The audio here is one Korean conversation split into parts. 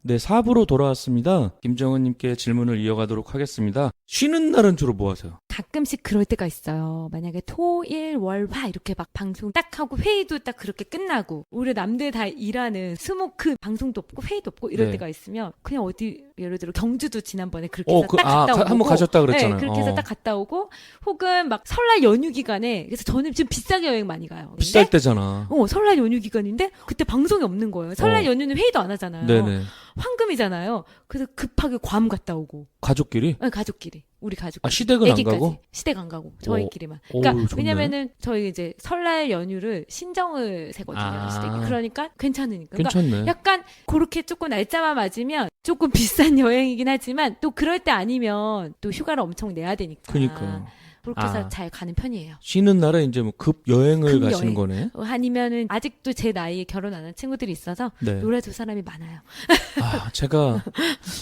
네, 4부로 돌아왔습니다. 김정은님께 질문을 이어가도록 하겠습니다. 쉬는 날은 주로 뭐 하세요? 가끔씩 그럴 때가 있어요. 만약에 토, 일, 월, 화 이렇게 막 방송 딱 하고 회의도 딱 그렇게 끝나고 우리 남들 다 일하는 스모크 방송도 없고 회의도 없고 이럴 네. 때가 있으면 그냥 어디 예를 들어 경주도 지난번에 그렇게 해서 딱 갔다 오고 한번 가셨다 그랬잖아요. 네, 그렇게 해서 딱 갔다 오고 혹은 막 설날 연휴 기간에 그래서 저는 지금 비싸게 여행 많이 가요. 비쌀 때잖아. 설날 연휴 기간인데 그때 방송이 없는 거예요. 설날 연휴는 회의도 안 하잖아요. 네네. 황금이잖아요. 그래서 급하게 괌 갔다 오고. 가족끼리? 네, 가족끼리. 우리 가족. 아, 시댁은 안 애기까지. 가고? 시댁 안 가고. 저희끼리만. 오, 그러니까 좋네. 왜냐면은 저희 이제 설날 연휴를 신정을 세거든요. 시댁이. 그러니까 괜찮으니까. 그러니까 괜찮네. 약간 그렇게 조금 날짜만 맞으면 조금 비싼 여행이긴 하지만 또 그럴 때 아니면 또 휴가를 엄청 내야 되니까. 그니까요. 그렇게 해서 잘 가는 편이에요. 쉬는 날에 이제 뭐 급 여행을 급 가시는 여행. 거네. 아니면은 아직도 제 나이에 결혼 안 한 친구들이 있어서 네. 놀아줄 사람이 많아요. 제가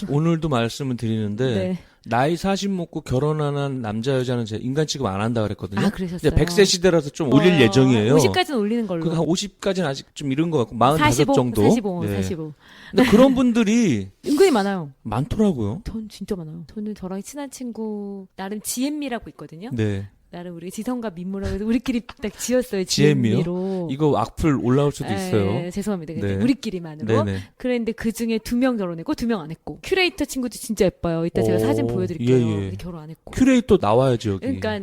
오늘도 말씀을 드리는데 네. 나이 40 먹고 결혼 안 한 남자 여자는 제 인간 취급 안 한다 그랬거든요. 아, 그러셨어요. 이제 100세 시대라서 좀 올릴 예정이에요. 50까지는 올리는 걸로. 한 50까지는 아직 좀 이른 것 같고 45 45 정도. 45. 네. 45. 근데 그런 분들이 은근히 많아요. 많더라고요. 전 진짜 많아요. 저는 저랑 친한 친구 나름 지엠미라고 있거든요. 네. 나름 우리 지성과 민무라고 해서 우리끼리 딱 지었어요. 지엠미요? 지엠미로. 이거 악플 올라올 수도 있어요. 네, 죄송합니다. 근데 네. 우리끼리만으로. 네네. 그랬는데 그 중에 2명 결혼했고 2명 안 했고. 큐레이터 친구도 진짜 예뻐요. 이따 제가 사진 보여드릴게요. 예, 예. 근데 결혼 안 했고. 큐레이터 나와야지 여기. 그러니까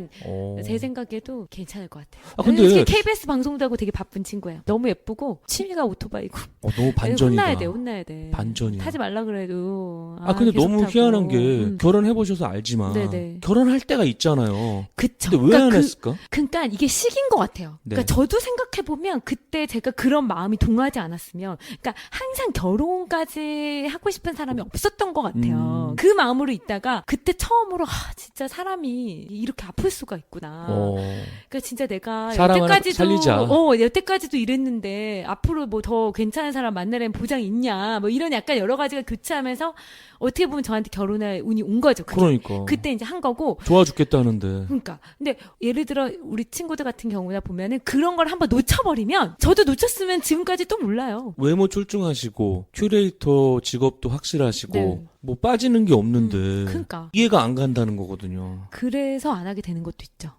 제 생각에도 괜찮을 것 같아요. 근데 KBS 방송도 하고 되게 바쁜 친구예요. 너무 예쁘고 취미가 오토바이고. 너무 반전이다. 혼나야 돼. 반전이야. 타지 말라 그래도. 근데 계속 너무 타고. 희한한 게 결혼해보셔서 알지만 네네. 결혼할 때가 있잖아요. 그쵸. 근데 왜 안 했을까? 그러니까 이게 시기인 것 같아요. 그러니까 네. 저도 생각해보면 그때 제가 그런 마음이 동하지 않았으면 그러니까 항상 결혼까지 하고 싶은 사람이 없었던 것 같아요. 그 마음으로 있다가 그때 처음으로 진짜 사람이 이렇게 아플 수가 있구나. 그러니까 진짜 내가 사람 하나 여태까지도 살리자. 여태까지도 이랬는데 앞으로 뭐 더 괜찮은 사람 만나려면 보장이 있냐 뭐 이런 약간 여러 가지가 교차하면서 어떻게 보면 저한테 결혼할 운이 온 거죠. 그러니까. 그때 이제 한 거고. 좋아 죽겠다는데. 그러니까. 근데 예를 들어 우리 친구들 같은 경우나 보면은 그런 걸 한번 놓쳐버리면 저도 놓쳤으면 지금까지 또 몰라요. 외모 출중하시고 큐레이터 직업도 확실하시고 네. 뭐 빠지는 게 없는데 그러니까. 이해가 안 간다는 거거든요. 그래서 안 하게 되는 것도 있죠.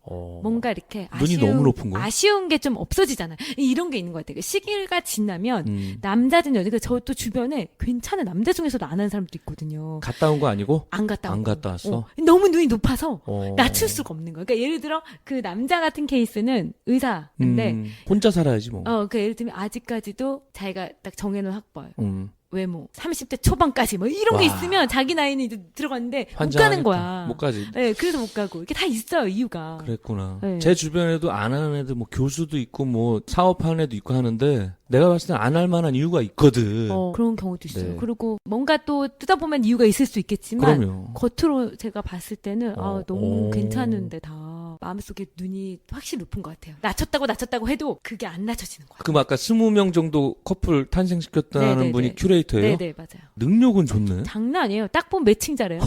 뭔가 이렇게 눈이 너무 높은 거야? 아쉬운 게 좀 없어지잖아요. 이런 게 있는 것 같아요. 시기가 지나면 남자든 여자든 저도 주변에 괜찮은 남자 중에서도 안 하는 사람도 있거든요. 갔다 온 거 아니고? 안 갔다 안 갔다 왔어? 너무 눈이 높아서 어. 낮출 수가 없는 거예요. 그러니까 예를 들어 그 남자 같은 케이스는 의사인데 혼자 살아야지 뭐. 그 예를 들면 아직까지도 자기가 딱 정해놓은 학벌 외모 30대 초반까지 뭐 이런 게 와. 있으면 자기 나이는 이제 들어갔는데 못 환장하겠다. 가는 거야. 못 가지. 네, 그래서 못 가고 이게 다 있어요 이유가. 그랬구나. 네. 제 주변에도 안 하는 애들 뭐 교수도 있고 뭐 사업하는 애도 있고 하는데 내가 봤을 땐 안 할 만한 이유가 있거든. 그런 경우도 있어요. 네. 그리고 뭔가 또 뜯어보면 이유가 있을 수 있겠지만 그럼요. 겉으로 제가 봤을 때는 너무 오. 괜찮은데 다 마음속에 눈이 확실히 높은 것 같아요. 낮췄다고 해도 그게 안 낮춰지는 거야. 그럼 아까 20명 정도 커플 탄생시켰다는 네네네. 분이 큐레이터예요? 네네 맞아요. 능력은 좋네. 장난 아니에요. 딱 보면 매칭 잘해요.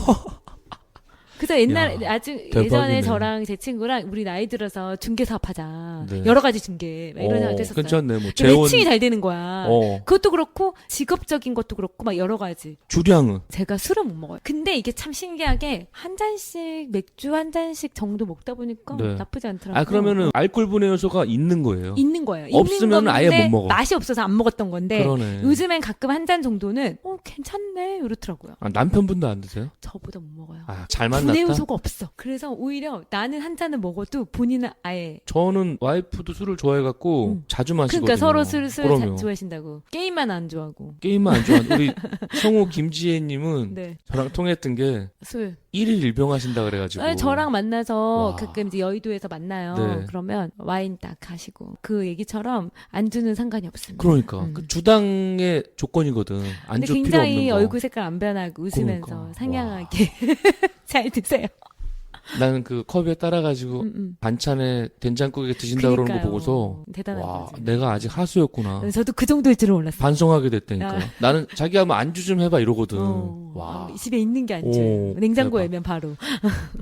그래서 옛날에 아주 대박이네. 예전에 저랑 제 친구랑 우리 나이 들어서 중개 사업하자. 네. 여러 가지 중개 막 이런 생각 했었어요. 괜찮네. 뭐 근데 재혼 매칭이 잘 되는 거야. 어. 그것도 그렇고 직업적인 것도 그렇고 막 여러 가지. 주량은 제가 술을 못 먹어요. 근데 이게 참 신기하게 한 잔씩 맥주 한 잔씩 정도 먹다 보니까 네. 나쁘지 않더라고요. 그러면은 알코올 분해 요소가 있는 거예요. 있는 거예요. 없으면 있는 아예 건데 못 먹어. 맛이 없어서 안 먹었던 건데 그러네. 요즘엔 가끔 한 잔 정도는 괜찮네 이렇더라고요. 남편분도 안 드세요? 저보다 못 먹어요. 잘 분해 만났다. 요소가 없어. 그래서 오히려 나는 한 잔을 먹어도 본인은 아예 저는 와이프도 술을 좋아해갖고 자주 마시거든요. 그러니까 서로 술 그럼요. 좋아하신다고 게임만 안 좋아하고 게임만 안 좋아하는 우리 성우 김지혜님은 네. 저랑 통했던 게 술 1일 일병하신다 그래가지고 저랑 만나서 와. 가끔 이제 여의도에서 만나요. 네. 그러면 와인 딱 하시고 그 얘기처럼 안주는 상관이 없습니다. 그러니까 그 주당의 조건이거든. 근데 안주 필요 굉장히 없는 거. 얼굴 색깔 안 변하고 웃으면서 그러니까. 상냥하게 잘 드세요. 나는 그 컵에 따라가지고 반찬에 된장국에 드신다 그러는 거 그러니까요. 보고서 대단한 와 거죠. 내가 아직 하수였구나. 저도 그 정도일 줄은 몰랐어요. 반성하게 됐다니까. 아. 나는 자기 하면 안주 좀 해봐 이러거든. 와 집에 있는 게 안주. 오, 냉장고에 대박. 열면 바로.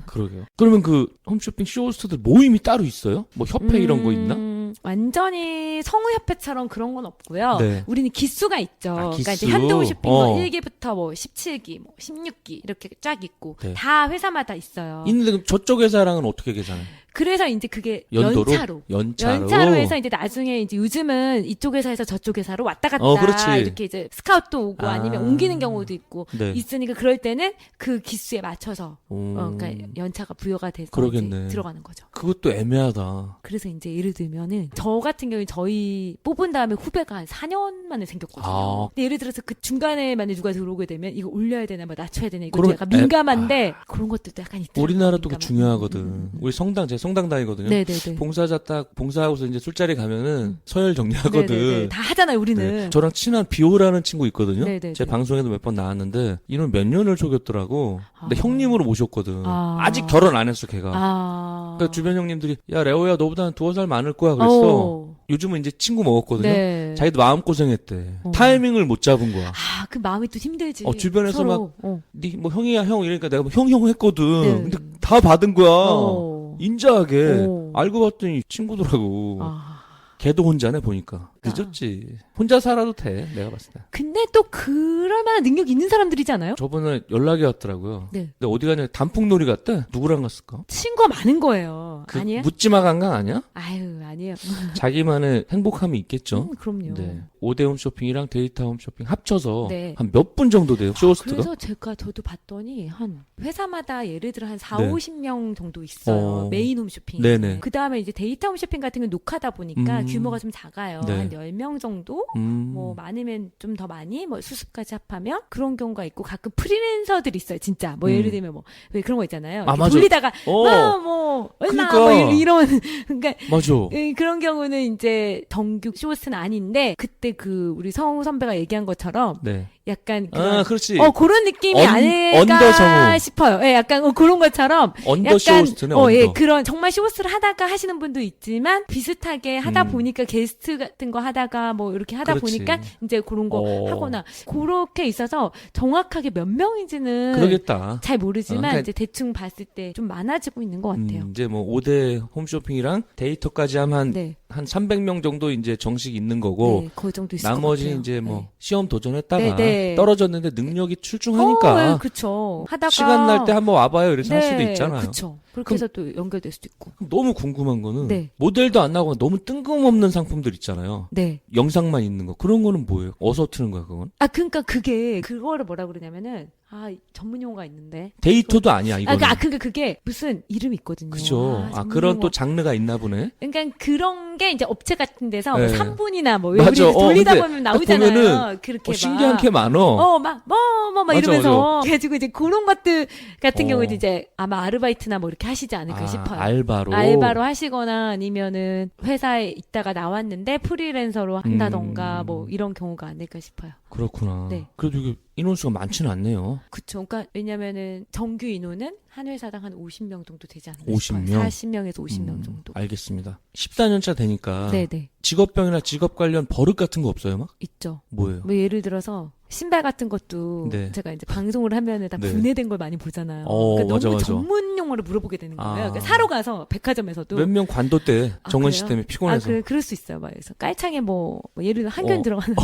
그러게요. 그러면 그 홈쇼핑 쇼호스트들 모임이 따로 있어요? 뭐 협회 이런 거 있나? 완전히 성우협회처럼 그런 건 없고요. 네. 우리는 기수가 있죠. 아, 그러니까 이제 기수? 현도쇼핑 뭐 1기부터 뭐 17기, 뭐 16기 이렇게 쫙 있고 네. 다 회사마다 있어요. 있는데 그럼 저쪽 회사랑은 어떻게 계산해요? 그래서 이제 그게 연도로? 연차로. 연차로 해서 이제 나중에 이제 요즘은 이쪽 회사에서 저쪽 회사로 왔다 갔다 그렇지. 이렇게 이제 스카우트도 오고 아니면 옮기는 경우도 있고 네. 있으니까 그럴 때는 그 기수에 맞춰서 음. 그러니까 연차가 부여가 돼서 그러겠네. 이제 들어가는 거죠. 그것도 애매하다. 그래서 이제 예를 들면은 저 같은 경우에 저희 뽑은 다음에 후배가 한 4년 만에 생겼거든요. 아. 근데 예를 들어서 그 중간에 만에 누가 들어오게 되면 이거 올려야 되나 뭐 낮춰야 되나 이거 그럼 약간 민감한데 그런 것들도 약간 있더라고요. 우리나라도 그 민감한. 중요하거든. 우리 제 성당 다니거든요. 네네네. 봉사자 딱 봉사하고서 이제 술자리 가면은 서열 정리하거든. 네네네. 다 하잖아요 우리는. 네. 저랑 친한 비호라는 친구 있거든요. 네네네. 제 방송에도 몇 번 나왔는데 이놈 몇 년을 속였더라고. 근데 아. 형님으로 모셨거든. 아. 아직 결혼 안 했어 걔가. 아. 그러니까 주변 형님들이 야 레오야 너보다 한 2살 많을 거야 그랬어. 어. 요즘은 이제 친구 먹었거든요. 네. 자기도 마음고생했대. 어. 타이밍을 못 잡은 거야. 아, 그 마음이 또 힘들지. 주변에서 서로. 네 뭐 형이야 형 이러니까 내가 뭐 형 했거든. 네. 근데 다 받은 거야. 어. 인자하게. 어. 알고 봤더니 친구더라고. 아. 걔도 혼자네 보니까. 늦었지. 혼자 살아도 돼. 내가 봤을 때. 근데 또 그럴 만한 능력 있는 사람들이지 않아요? 저번에 연락이 왔더라고요. 네. 근데 어디 가냐 단풍놀이 갔대. 누구랑 갔을까? 친구가 많은 거예요. 그 아니에요? 묻지마 간강 아니야? 아유, 아니에요. 자기만의 행복함이 있겠죠. 그럼요. 네. 5대 홈쇼핑이랑 데이터 홈쇼핑 합쳐서 네. 한 몇 분 정도 돼요? 쇼호스트가? 그래서 저도 봤더니 한 회사마다 예를 들어 한 4, 네. 50명 정도 있어요. 어. 메인 홈쇼핑. 네네. 그 다음에 이제 데이터 홈쇼핑 같은 건 녹화다 보니까 규모가 좀 작아요. 네. 한 10명 정도? 뭐 많으면 좀 더 많이 뭐 수습까지 합하면 그런 경우가 있고 가끔 프리랜서들 있어요. 진짜. 뭐 예를 들면 뭐 왜 그런 거 있잖아요. 아, 이렇게 맞아. 돌리다가 어. 뭐 얼마 그러니까. 뭐 이런 그러니까 맞아. 그런 경우는 이제 정규 쇼호스트는 아닌데 그때 그 우리 성우 선배가 얘기한 것처럼 네. 약간 그런 아, 그렇지. 그런 느낌이 언더 아닐까 성우. 싶어요. 예, 약간 그런 것처럼 언더 약간 쇼호스트네, 언더. 예, 그런 정말 쇼호스를 하다가 하시는 분도 있지만 비슷하게 하다 보니까 게스트 같은 거 하다가 뭐 이렇게 하다 그렇지. 보니까 이제 그런 거 하거나 그렇게 있어서 정확하게 몇 명인지는 그러겠다. 잘 모르지만 그러니까 이제 대충 봤을 때 좀 많아지고 있는 것 같아요. 이제 뭐 5대 홈쇼핑이랑 데이터까지 하면 네. 한 300명 정도 이제 정식 있는 거고 네, 그 정도 있을 것 나머지 같아요. 이제 뭐 네. 시험 도전했다가 네. 떨어졌는데 능력이 출중하니까 그렇죠. 하다가 시간 날 때 한번 와봐요 이래서 할 수도 있잖아요. 그렇죠. 그렇게 해서 또 연결될 수도 있고. 그럼 너무 궁금한 거는 네. 모델도 안 나오고 너무 뜬금없는 상품들 있잖아요. 네. 영상만 있는 거 그런 거는 뭐예요? 어디서 트는 거야 그건? 그러니까 그거를 뭐라 그러냐면은 전문 용어가 있는데. 데이터도 아니야 이거는. 그러니까 그게 무슨 이름이 있거든요. 그죠. 전문 그런 용어. 또 장르가 있나 보네. 그러니까 그런 게 이제 업체 같은 데서 네. 뭐 3분이나 뭐 맞아. 우리 돌리다 근데 보면 딱 나오잖아요. 보면은 그렇게 신기한 막. 게 많어. 막 맞아, 이러면서. 그래가지고 이제 그런 것들 같은 어. 경우는 이제 아마 아르바이트나 뭐 이렇게 하시지 않을까 싶어요. 알바로 하시거나 아니면은 회사에 있다가 나왔는데 프리랜서로 한다던가 뭐 이런 경우가 아닐까 싶어요. 그렇구나. 네. 그래도 이게 인원수가 많지는 않네요. 그쵸. 그러니까 왜냐면은 정규 인원은 한 회사당 한 50명 정도 되지 않을까 50명? 싶어요. 40명에서 50명 정도. 알겠습니다. 14년차 되니까 네네. 직업병이나 직업 관련 버릇 같은 거 없어요 막? 있죠. 뭐예요? 뭐 예를 들어서 신발 같은 것도 네. 제가 이제 방송을 하면은 다 네. 분해된 걸 많이 보잖아요. 어, 그러니까 맞아, 너무 맞아. 전문 용어를 물어보게 되는 거예요. 아. 그러니까 사러 가서 백화점에서도 몇 명 관뒀대. 정원 씨 그래요? 때문에 피곤해서. 그럴 수 있어요. 막 그래서 깔창에 뭐 예를 들어 한견 어. 들어가는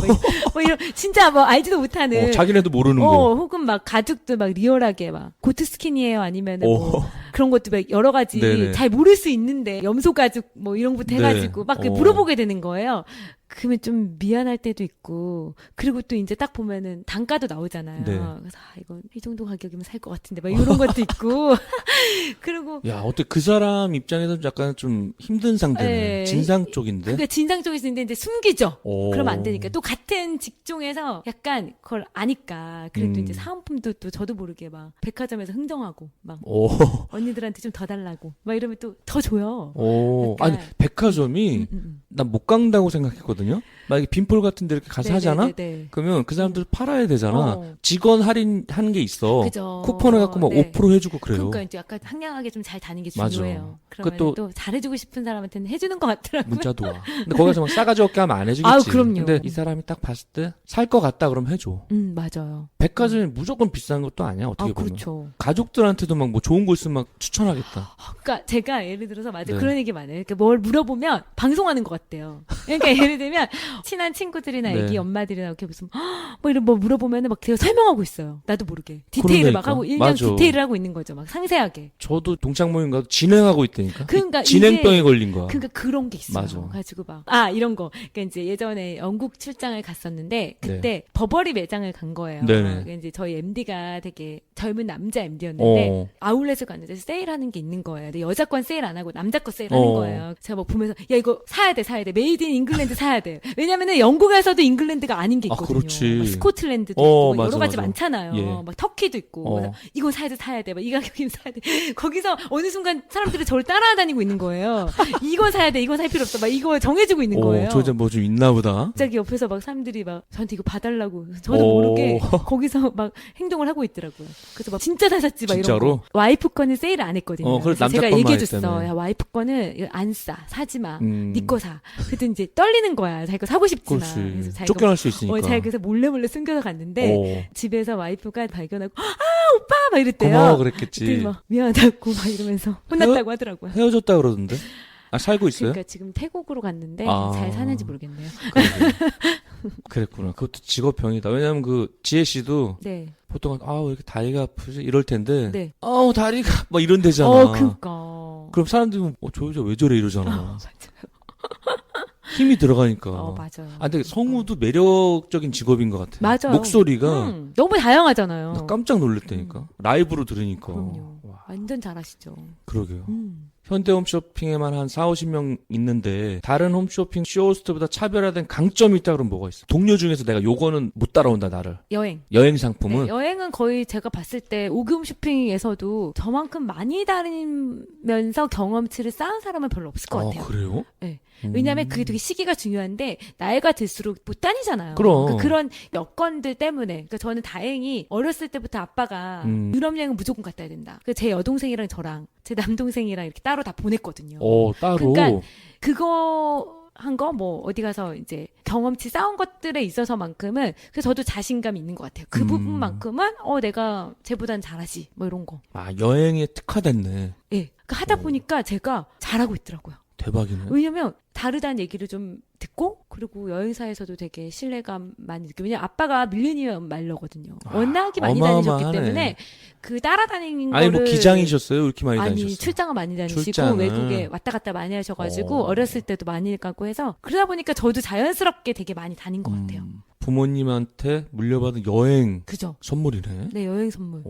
뭐 이런 진짜 뭐 알지도 못하는 자기네도 모르는 거. 혹은 막 가죽도 막 리얼하게 막 고트 스킨이에요 아니면은 오. 뭐 그런 것도 막 여러 가지 네네. 잘 모를 수 있는데 염소 가죽 뭐 이런 것부터 네. 해가지고 막 물어보게 되는 거예요. 그러면 좀 미안할 때도 있고 그리고 또 이제 딱 보면은 단가도 나오잖아요. 네. 그래서 이건 이 정도 가격이면 살 것 같은데 막 이런 것도 있고 그리고 야, 어때 그 사람 입장에서는 약간 좀 힘든 상대네. 네. 진상 쪽인데. 그러니까 진상 쪽에서 있는데 이제 숨기죠. 오. 그러면 안 되니까 또 같은 직종에서 약간 그걸 아니까 그래도 이제 사은품도 또 저도 모르게 막 백화점에서 흥정하고 막 오. 언니들한테 좀 더 달라고 막 이러면 또 더 줘요. 오. 약간. 아니, 백화점이 난 못 간다고 생각했거든요. 만약에 빈폴 같은 데 이렇게 가서 하잖아? 네네네네. 그러면 그 사람들 팔아야 되잖아. 어. 직원 할인하는 게 있어. 그죠. 쿠폰을 갖고 막 네. 5% 해주고 그래요. 그러니까 이제 약간 상냥하게 좀 잘 다니는 게 맞아. 중요해요. 그러면 그것도- 또 잘해주고 싶은 사람한테는 해주는 것 같더라고요. 문자도 와. 근데 거기서 막 싸가지 없게 하면 안 해주겠지. 아유, 그럼요. 근데 이 사람이 딱 봤을 때 살 것 같다 그러면 해줘. 맞아요. 백화점이 무조건 비싼 것도 아니야. 어떻게 보면. 그렇죠. 가족들한테도 막 뭐 좋은 거 있으면 막 추천하겠다. 그러니까 제가 예를 들어서 맞아요. 네. 그런 얘기 많아요. 그러니까 뭘 물어보면 방송하는 것 먹었대요. 그러니까 예를 들면 친한 친구들이나 네. 애기 엄마들이나 이렇게 무슨 뭐 이런 뭐 물어보면은 막 제가 설명하고 있어요. 나도 모르게 디테일을 막 그러니까. 하고 일명 맞아. 디테일을 하고 있는 거죠. 막 상세하게. 저도 동창 모임 가도 진행하고 있다니까. 그러니까 진행병에 이게- 걸린 거야. 그러니까 그런 게 있어요. 맞아. 가지고 막 이런 거. 그러니까 이제 예전에 영국 출장을 갔었는데 그때 버버리 매장을 간 거예요. 네네. 그러니까 이제 저희 MD가 되게 젊은 남자 MD였는데 어. 아울렛을 갔는데 세일하는 게 있는 거예요. 근데 여자 건 세일 안 하고 남자 거 세일하는 어. 거예요. 제가 막 보면서 야 이거 사야 돼. 메이드 인 잉글랜드 사야 돼. 왜냐면은 영국에서도 잉글랜드가 아닌 게 아, 있거든요. 그렇지. 막 스코틀랜드도 어, 있고 막 맞아, 여러 가지 맞아. 많잖아요. 예. 막 터키도 있고. 어. 그래서 이거 사야 돼. 막 이 가격이면 사야 돼. 거기서 어느 순간 사람들이 저를 따라다니고 있는 거예요. 이건 사야 돼. 이건 살 필요 없어. 막 이거 정해주고 있는 거예요. 저 이제 뭐 좀 있나 보다. 갑자기 옆에서 막 사람들이 막 저한테 이거 봐달라고 저도 오. 모르게 거기서 막 행동을 하고 있더라고요. 그래서 막 진짜 다 샀지 막 이런 진짜로? 거. 와이프 거는 세일 안 했거든요. 그래서 남자 제가 것만 얘기해줬어. 했다며. 야 와이프 거는 이거 안 싸. 사지 마. 음. 네 거 사. 그랬더니 이제 떨리는 거야. 자기가 사고 싶지만. 그렇지. 그래서 자기가 쫓겨날 수 있으니까. 자기가 그래서 몰래 숨겨서 갔는데 어. 집에서 와이프가 발견하고 오빠 막 이랬대요. 고마워 그랬더니 그랬겠지. 막 미안하다고 막 이러면서 혼났다고 하더라고요. 헤어졌다 그러던데. 아 살고 있어요? 그러니까 지금 태국으로 갔는데 아. 잘 사는지 모르겠네요. 그랬구나. 그것도 직업병이다. 왜냐면 그 지혜 씨도 네. 보통 왜 이렇게 다리가 아프지 이럴 텐데 네. 다리가 막 이런 데잖아. 그니까. 그럼 사람들은 저 여자 왜 저래 이러잖아. 맞아요. 힘이 들어가니까. 맞아요. 근데 성우도 매력적인 직업인 것 같아. 맞아요. 목소리가 너무 다양하잖아요. 나 깜짝 놀랐다니까. 라이브로 들으니까. 그럼요. 와, 완전 잘하시죠. 그러게요. 음. 현대 홈쇼핑에만 한 4, 50명 있는데 다른 홈쇼핑 쇼호스트보다 차별화된 강점이 있다 그러면 뭐가 있어? 동료 중에서 내가 요거는 못 따라온다 나를. 여행. 여행 상품은 네, 여행은 거의 제가 봤을 때 오금 쇼핑에서도 저만큼 많이 다니면서 경험치를 쌓은 사람은 별로 없을 것 같아요. 그래요? 네. 왜냐하면 그게 되게 시기가 중요한데 나이가 들수록 못 다니잖아요. 그럼. 그러니까 그런 여건들 때문에. 그러니까 저는 다행히 어렸을 때부터 아빠가 유럽 여행은 무조건 갔다 와야 된다. 그래서 제 여동생이랑 저랑 제 남동생이랑 이렇게 따로 다 보냈거든요. 따로. 그러니까 그거 한 거 뭐 어디 가서 이제 경험치 쌓은 것들에 있어서만큼은 그래서 저도 자신감이 있는 것 같아요. 그 부분만큼은 내가 쟤보단 잘하지 뭐 이런 거. 여행에 특화됐네. 예. 그러니까 하다 보니까 제가 잘하고 있더라고요. 대박이네. 왜냐면 다르다는 얘기를 좀 듣고 그리고 여행사에서도 되게 신뢰감 많이 느끼고 왜냐면 아빠가 밀레니엄 말러거든요. 워낙에 많이 다니셨기 어마어마하네. 때문에 그 따라다니는 아니 거를 뭐 기장이셨어요? 왜 이렇게 많이 아니 다니셨어요? 출장을 많이 다니시고 출장을. 외국에 왔다 갔다 많이 하셔가지고 어. 어렸을 때도 많이 가고 해서 그러다 보니까 저도 자연스럽게 되게 많이 다닌 것 같아요. 부모님한테 물려받은 여행 그죠? 선물이네. 네, 여행 선물.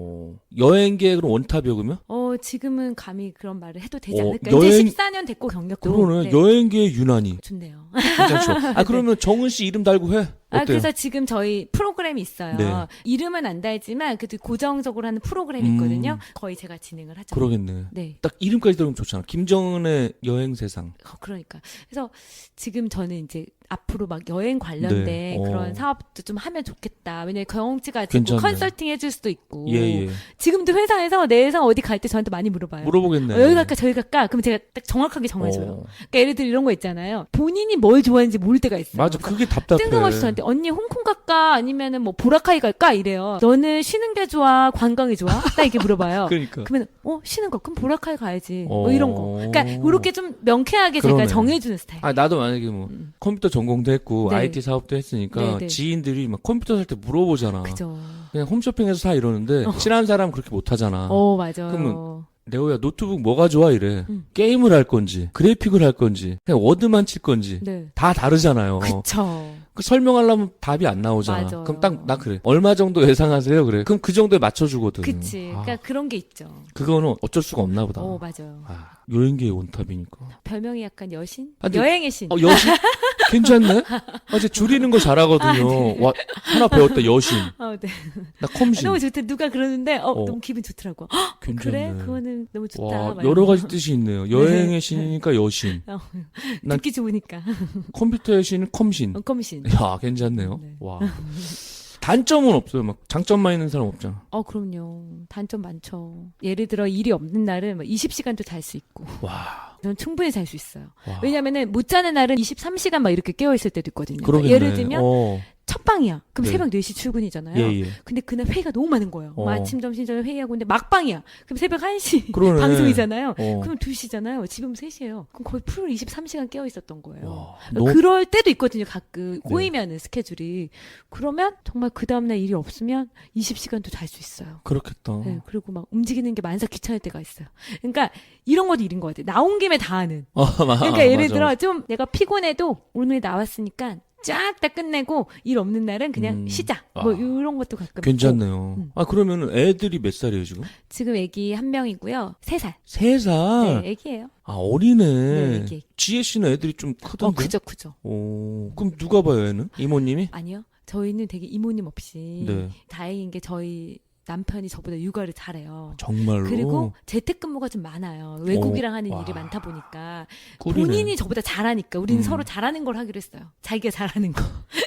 여행 계획은 원탑이요 그러면? 지금은 감히 그런 말을 해도 되지 어, 않을까? 여행- 이제 14년 됐고 경력도. 그러네. 네. 여행 계획 유난히 좋네요. 괜찮죠. 그러면 정은 씨 이름 달고 해. 어때요? 그래서 지금 저희 프로그램이 있어요. 네. 이름은 안 달지만 그래도 고정적으로 하는 프로그램이 있거든요. 거의 제가 진행을 하죠. 그러겠네. 네. 딱 이름까지 들으면 좋잖아. 김정은의 여행 세상. 그러니까. 그래서 지금 저는 이제 앞으로 막 여행 관련된 네. 그런 사업도 좀 하면 좋겠다. 왜냐면 경험치 가지고 괜찮네. 컨설팅 해줄 수도 있고. 예. 지금도 회사에서 내에서 어디 갈 때 저한테 많이 물어봐요. 물어보겠네. 여기 갈까 저기 갈까? 그럼 제가 딱 정확하게 정해줘요. 그러니까 예를 들어 이런 거 있잖아요. 본인이 뭘 좋아하는지 모를 때가 있어요. 맞아. 그게 답답해. 뜬금없이 저한테 언니 홍콩 갈까 아니면은 뭐 보라카이 갈까 이래요. 너는 쉬는 게 좋아 관광이 좋아? 딱 이렇게 물어봐요. 그러니까. 그러면 쉬는 거 그럼 보라카이 가야지. 뭐 이런 거. 그러니까 이렇게 좀 명쾌하게 그러네. 제가 정해주는 스타일. 나도 만약에 뭐 컴퓨터 전공도 했고 네. IT 사업도 했으니까 네. 지인들이 막 컴퓨터 살 때 물어보잖아. 그죠. 그냥 홈쇼핑에서 사 이러는데 친한 사람 그렇게 못 하잖아. 맞아요. 그러면 레오야 노트북 뭐가 좋아 이래. 게임을 할 건지 그래픽을 할 건지 그냥 워드만 칠 건지 네. 다 다르잖아요. 그쵸. 그 설명하려면 답이 안 나오잖아. 맞아요. 그럼 딱 나 그래. 얼마 정도 예상하세요? 그래. 그럼 그 정도에 맞춰주거든. 그치. 그러니까 그런 게 있죠. 그거는 어쩔 수가 없나 보다. 맞아요. 여행계의 원탑이니까. 별명이 약간 여신? 근데- 여행의 신. 여신? 괜찮네? 이제 줄이는 거 잘하거든요. 와, 하나 배웠다, 여신. 네. 나 컴신. 너무 좋다. 누가 그러는데 너무 기분 좋더라고. 괜찮네. 그래? 그거는 너무 좋다. 와, 막 여러 이러고. 가지 뜻이 있네요. 여행의 신이니까 여신. 난- 듣기 좋으니까. 컴퓨터의 신은 컴신. 컴신. 야, 괜찮네요. 네. 와. 단점은 없어요. 막 장점만 있는 사람 없잖아. 그럼요. 단점 많죠. 예를 들어 일이 없는 날은 20시간도 잘 수 있고. 와. 저는 충분히 잘 수 있어요. 와. 왜냐면은 못 자는 날은 23시간 막 이렇게 깨어 있을 때도 있거든요. 그러겠네. 예를 들면 첫 방이야. 그럼 네. 새벽 4시 출근이잖아요. 예, 예. 근데 그날 회의가 너무 많은 거예요. 뭐 아침, 점심, 저녁 회의하고 있는데 막방이야. 그럼 새벽 1시 그러네. 방송이잖아요. 어. 그럼 2시잖아요. 지금 3시예요. 그럼 거의 풀 23시간 깨어 있었던 거예요. 와, 그럴 때도 있거든요. 가끔 네. 꼬이면은 스케줄이. 그러면 정말 그 다음날 일이 없으면 20시간도 잘 수 있어요. 그렇겠다. 네, 그리고 막 움직이는 게 만사 귀찮을 때가 있어요. 그러니까 이런 것도 일인 것 같아요. 나온 김에 다 하는. 그러니까 예를 맞아. 들어 좀 내가 피곤해도 오늘 나왔으니까 쫙 다 끝내고 일 없는 날은 그냥 쉬자. 뭐 이런 것도 가끔 있고. 괜찮네요. 그러면 애들이 몇 살이에요, 지금? 지금 애기 한 명이고요. 3살. 3살? 네, 애기예요. 아, 어리네. 네, 애기. 지혜 씨는 애들이 좀 크던데? 크죠. 오, 그럼 누가 봐요, 애는? 이모님이? 아니요. 저희는 되게 이모님 없이 네. 다행인 게 저희 남편이 저보다 육아를 잘해요. 정말로? 그리고 재택근무가 좀 많아요. 외국이랑 하는 와. 일이 많다 보니까 꿀이네. 본인이 저보다 잘하니까 우리는 서로 잘하는 걸 하기로 했어요. 자기가 잘하는 거.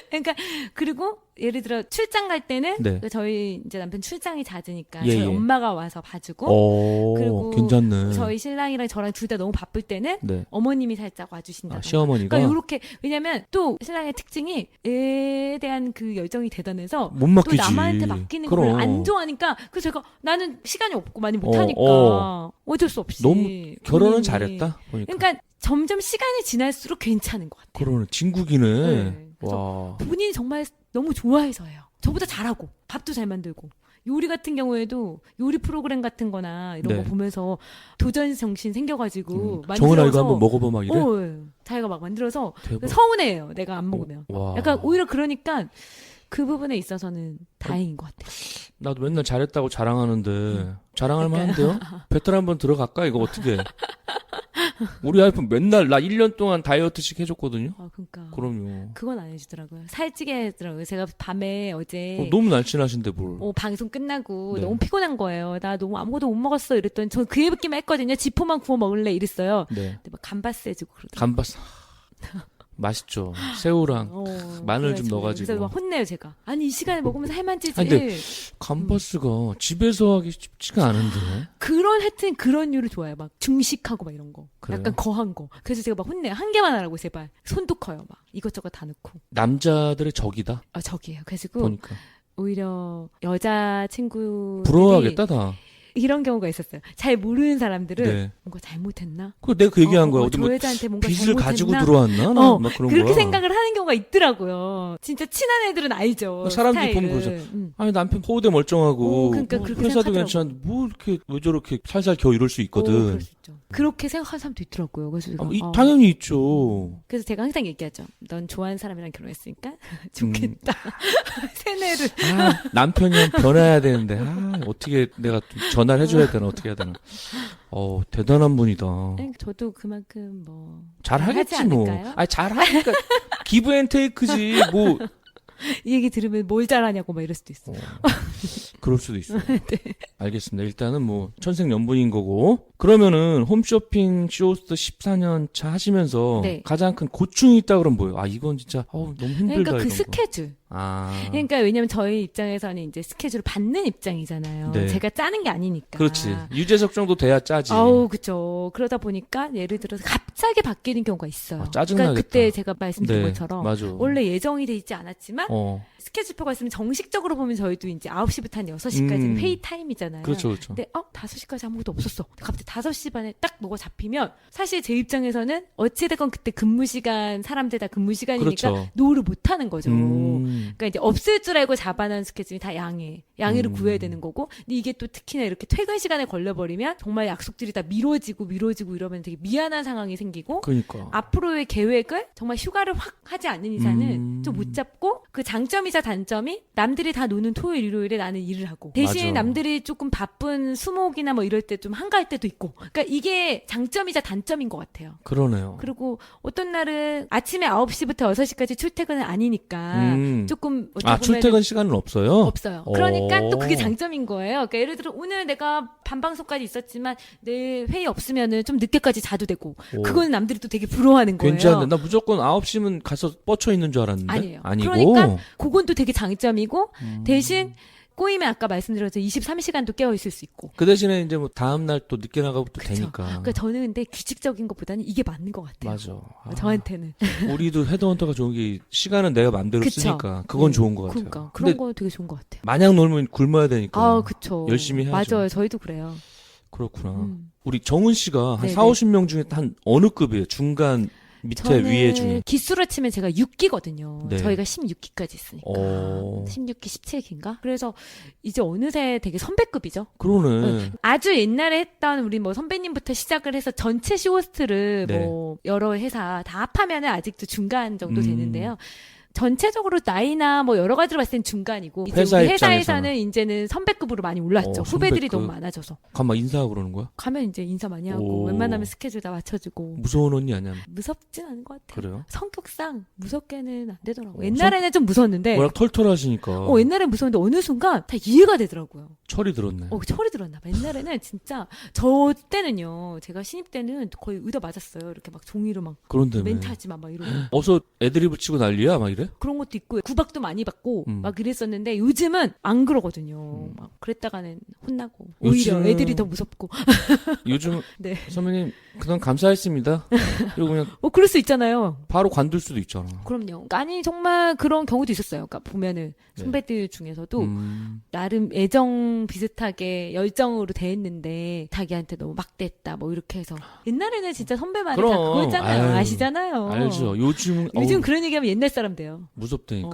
그러니까 그리고 예를 들어 출장 갈 때는 네. 저희 이제 남편 출장이 잦으니까 예, 저희 예. 엄마가 와서 봐주고 오, 그리고 괜찮네. 저희 신랑이랑 저랑 둘 다 너무 바쁠 때는 네. 어머님이 살짝 와주신다. 아, 시어머니가? 그러니까 요렇게 왜냐면 또 신랑의 특징이 애에 대한 그 열정이 대단해서 못 맡기지. 또 남한테 맡기는 걸 그럼. 안 좋아하니까 그래서 제가 나는 시간이 없고 많이 어, 못하니까 어쩔 수 없이 너무 결혼은 본인이. 잘했다? 보니까. 그러니까 점점 시간이 지날수록 괜찮은 것 같아요. 그러네. 진국이네. 네. 그래서 와. 본인이 정말 너무 좋아해서예요. 저보다 잘하고 밥도 잘 만들고 요리 같은 경우에도 요리 프로그램 같은 거나 이런 네. 거 보면서 도전 정신 생겨가지고 정은아 이거 만들어서 한번 먹어봐 막 이래? 예. 자기가 막 만들어서 대박. 서운해요. 내가 안 먹으면. 와. 약간 오히려 그러니까 그 부분에 있어서는 다행인 것 같아요. 나도 맨날 잘했다고 자랑하는데 자랑할 만한데요? 배탈 한번 들어갈까? 이거 어떻게? 우리 와이프 맨날 나 1년 동안 다이어트식 해줬거든요. 아, 그러니까. 그럼요. 그건 안 해주더라고요. 살찌게 하더라고요. 제가 밤에 어제 너무 날씬하신데 뭘? 방송 끝나고 네. 너무 피곤한 거예요. 나 너무 아무것도 못 먹었어. 이랬더니 저 그 얘기만 했거든요. 지포만 구워 먹을래 이랬어요. 네. 근데 막 감바스 해주고 그러더라고요. 감바스. 맛있죠. 새우랑 마늘 좀 그래가지고. 넣어가지고. 그래서 막 혼내요 제가. 아니 이 시간에 먹으면서 살만 찌지. 아니, 근데 감바스가 집에서 하기 쉽지가 않은데. 그런 하여튼 그런 류를 좋아해요. 막 중식하고 막 이런 거. 그래요? 약간 거한 거. 그래서 제가 막 혼내요. 한 개만 하라고 제발. 손도 커요. 막 이것저것 다 넣고. 남자들의 적이다. 저기예요. 그래가지고 보니까. 오히려 여자 친구 부러워하겠다 다. 이런 경우가 있었어요. 잘 모르는 사람들은 네. 뭔가 잘못했나? 그 내가 그 얘기한 거야. 어디 저 뭐 여자한테 뭔가 빚을 잘못했나? 가지고 들어왔나? 막 그런 그렇게 거야. 생각을 하는 경우가 있더라고요. 진짜 친한 애들은 알죠. 사람들이 스타일을. 보면 그러죠. 아니 남편 포우대 멀쩡하고 그러니까 뭐 그렇게 회사도 생각하더라고. 괜찮은데 뭐 이렇게 왜 저렇게 살살 겨우 이럴 수 있거든. 그럴 수 있죠. 그렇게 생각하는 사람도 있더라고요. 그래서 제가, 당연히 있죠. 그래서 제가 항상 얘기하죠. 넌 좋아하는 사람이랑 결혼했으니까 좋겠다. 세뇌를. 남편이 변해야 되는데 어떻게 내가 좀 전화를 해줘야 되나 어떻게 해야 되나. 대단한 분이다. 저도 그만큼 뭐 잘하겠지 하지 뭐. 않을까요? 아니 잘하니까 기브앤테이크지 뭐. 이 얘기 들으면 뭘 잘하냐고 막 이럴 수도 있어. 그럴 수도 있어. 네. 알겠습니다. 일단은 뭐 천생연분인 거고. 그러면은 홈쇼핑 쇼호스트 14년 차 하시면서 네. 가장 큰 고충이 있다 그러면 뭐예요? 이건 진짜 너무 힘들다. 그러니까 그 이런 거. 스케줄. 그러니까 왜냐면 저희 입장에서는 이제 스케줄을 받는 입장이잖아요. 네. 제가 짜는 게 아니니까. 그렇지. 유재석 정도 돼야 짜지. 그죠. 그러다 보니까 예를 들어서 갑자기 바뀌는 경우가 있어요. 짜증나겠다. 그러니까 그때 제가 말씀드린 것처럼 맞아. 원래 예정이 돼 있지 않았지만 스케줄표가 있으면 정식적으로 보면 저희도 이제 9시부터 한 6시까지는 회의 타임이잖아요. 그렇죠, 그렇죠. 근데 5시까지 아무것도 없었어. 갑자기 5시 반에 딱 뭐가 잡히면 사실 제 입장에서는 어찌됐건 그때 근무 시간 사람들 다 근무 시간이니까 그렇죠. 노를 못 하는 거죠. 그러니까 이제 없을 줄 알고 잡아놓은 스케줄이 다 양해를 구해야 되는 거고. 근데 이게 또 특히나 이렇게 퇴근 시간에 걸려버리면 정말 약속들이 다 미뤄지고 이러면 되게 미안한 상황이 생기고. 그러니까. 앞으로의 계획을 정말 휴가를 확 하지 않는 이상은 좀 못 잡고 그 장점이자 단점이 남들이 다 노는 토요일 일요일에 나는 일을 하고 대신 맞아. 남들이 조금 바쁜 수목이나 뭐 이럴 때 좀 한가할 때도 있고. 그러니까 이게 장점이자 단점인 것 같아요. 그러네요. 그리고 어떤 날은 아침에 9시부터 6시까지 출퇴근은 아니니까 조금 어떻게 보면은 출퇴근 시간은 없어요? 없어요. 그러니까 또 그게 장점인 거예요. 그러니까 예를 들어 오늘 내가 반방송까지 있었지만 내 회의 없으면은 좀 늦게까지 자도 되고 그거는 남들이 또 되게 부러워하는 거예요. 괜찮네. 나 무조건 9시면 가서 뻗쳐 있는 줄 알았는데. 아니에요. 아니고. 그러니까 그건 또 되게 장점이고 대신 꼬이면 아까 말씀드렸죠. 23시간도 깨어 있을 수 있고. 그 대신에 이제 뭐 다음 날 또 늦게 나가도 그쵸. 되니까. 그러니까 저는 근데 규칙적인 것보다는 이게 맞는 것 같아요. 맞아. 아, 저한테는. 우리도 헤드헌터가 좋은 게 시간은 내가 마음대로 그쵸. 쓰니까 그건 좋은 것 같아요. 그러니까 근데 그런 거 되게 좋은 것 같아요. 마냥 놀면 굶어야 되니까. 아, 그쵸. 열심히 해야죠. 맞아요. 저희도 그래요. 그렇구나. 우리 정은 씨가 한 네네. 4, 50명 중에 한 어느 급이에요? 중간, 밑에, 저는 위에 중에. 기수로 치면 제가 6기거든요. 네. 저희가 16기까지 있으니까. 오. 16기, 17기인가? 그래서 이제 어느새 되게 선배급이죠. 그러네. 아주 옛날에 했던 우리 뭐 선배님부터 시작을 해서 전체 쇼호스트를 네. 뭐 여러 회사 다 합하면은 아직도 중간 정도 음. 되는데요. 전체적으로 나이나 뭐 여러 가지로 봤을 땐 중간이고 이제 회사 우리 입장에서는. 회사에서는 이제는 선배급으로 많이 올랐죠. 후배들이 선배급. 너무 많아져서 가만 인사하고 그러는 거야? 가면 이제 인사 많이 하고 오. 웬만하면 스케줄 다 맞춰주고 무서운 언니 아니야? 무섭진 않은 것 같아요. 그래요? 성격상 무섭게는 안 되더라고. 어, 옛날에는 좀 무서웠는데 워낙 털털하시니까. 옛날엔 무서웠는데 어느 순간 다 이해가 되더라고요. 철이 들었네. 철이 들었나 봐. 옛날에는 진짜 저 때는요. 제가 신입 때는 거의 의도 맞았어요. 이렇게 막 종이로 막 그런데 멘트하지 마 막 이러고 어서 애드립을 치고 난리야? 막 이래? 그런 것도 있고 구박도 많이 받고 음. 막 그랬었는데 요즘은 안 그러거든요. 막 그랬다가는 혼나고 오히려 요즘은- 애들이 더 무섭고 요즘 네. 선배님 그동안 감사했습니다. 이러고 그냥 그럴 수 있잖아요. 바로 관둘 수도 있잖아. 그럼요. 아니 정말 그런 경우도 있었어요. 그러니까 보면은 네. 선배들 중에서도 음. 나름 애정 비슷하게 열정으로 대했는데 자기한테 너무 막 됐다 뭐 이렇게 해서 옛날에는 진짜 선배만이 다 그럼. 그거였잖아요. 아유, 아시잖아요. 알죠. 요즘 요즘 그런 얘기하면 옛날 사람 돼요. 무섭다니까.